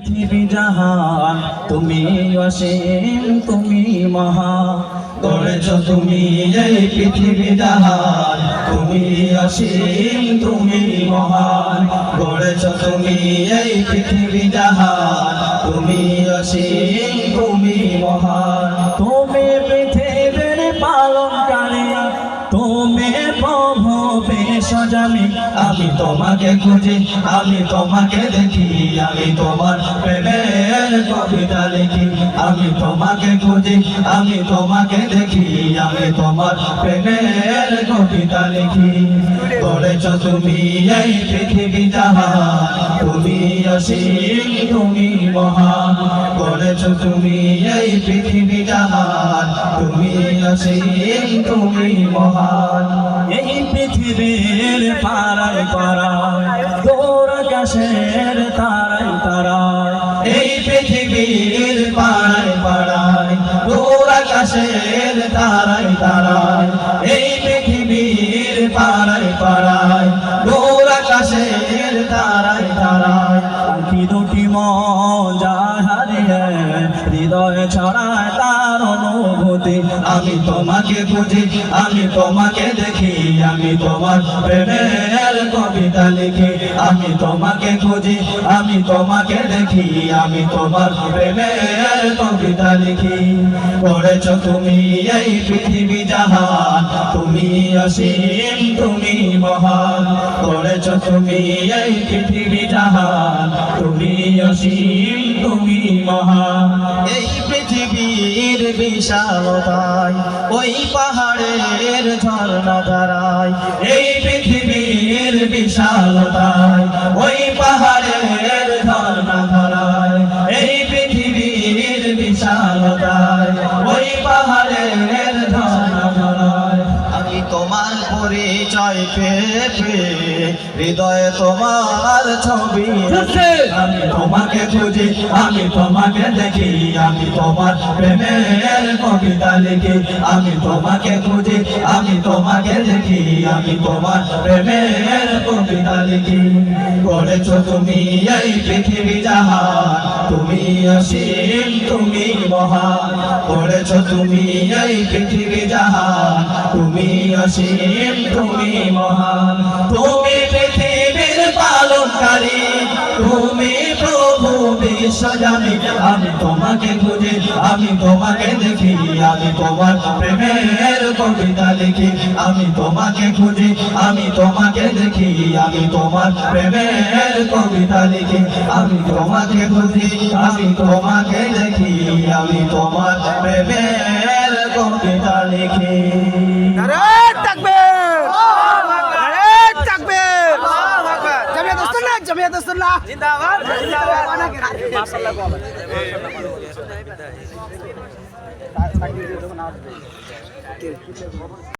পৃথিবী জাহান তুমি অসীম তুমি মহান গড়েছ তুমি এই পৃথিবী জাহান তুমি অসীম তুমি মহান গড়েছ তুমি এই পৃথিবী জাহান তুমি অসীম তুমি মহান তুমি পৃথিবীর পালনকারী তুমি প্রভু বিশ্বজামি আমি তোমাকে খুঁজি আমি তোমাকে দেখি আমি তোমার প্রেমের কবিতা লিখি আমি তোমাকে খুঁজি আমি তোমাকে দেখি আমি তোমার প্রেমের কবিতা লিখি গড়েছ তুমি এই পৃথিবী জাহান তুমি অসীম তুমি মহান গড়েছ তুমি এই পৃথিবী জাহান তুমি অসীম তুমি মহান এই পৃথিবীর পারায় পারায় দূর আকাশের তারায় তারায় এই পৃথিবীর পারায় পারায় দূর আকাশের তারায় তারায় এই পৃথিবীর পারায় পারায় দূর আকাশের তারায় তারায় আঁখি দুটি মজা হারিয়ে হৃদয়ে ছড়ায় তার অনুভূতি আমি তোমাকে খুঁজি আমি তোমাকে দেখি আমি তোমার প্রেমের কবিতা লিখি আমি তোমাকে খুঁজি আমি তোমাকে দেখি আমি তোমার প্রেমের কবিতা লিখি গড়েছ তুমি এই পৃথিবী জাহান তুমি অসীম তুমি মহান গড়েছ তুমি এই পৃথিবী জাহান তুমি অসীম তুমি মহান এই পৃথিবীর বিশালতায় ওই পাহাড়ের ঝর্ণা ধারায় এই পৃথিবীর বিশালতায় ওই পাহাড়ের ঝর্ণা ধারায় এই পৃথিবীর বিশালতায় ওই পাহাড়ের ঝর্ণা ধারায় আমি তোমার পরিচয় পেয়ে হৃদয়ে তোমার ছবি আমি তোমাকে খুঁজি আমি তোমাকে দেখি আমি তোমার প্রেমের কবিতা লিখি আমি তোমাকে খুঁজি আমি তোমাকে দেখি আমি তোমার প্রেমের কবিতা লিখি গড়েছ তুমি এই পৃথিবী জাহান তুমি অসীম তুমি মহান গড়েছ তুমি এই পৃথিবী জাহান তুমি অসীম তুমি মহান তুমি পৃথিবীর পালনকারী তুমি প্রভু বিশ্বজামি আমি তোমাকে খুঁজি আমি তোমাকে দেখি আমি তোমার প্রেমের কবিতা লিখি আমি তোমাকে খুঁজি আমি তোমাকে দেখি আমি তোমার প্রেমের কবিতা লিখি আমি তোমাকে খুঁজি আমি তোমাকে দেখি আমি তোমার প্রেমের কবিতা লিখি জমিয়ত সুন্নাহ জিন্দাবাদ জিন্দাবাদ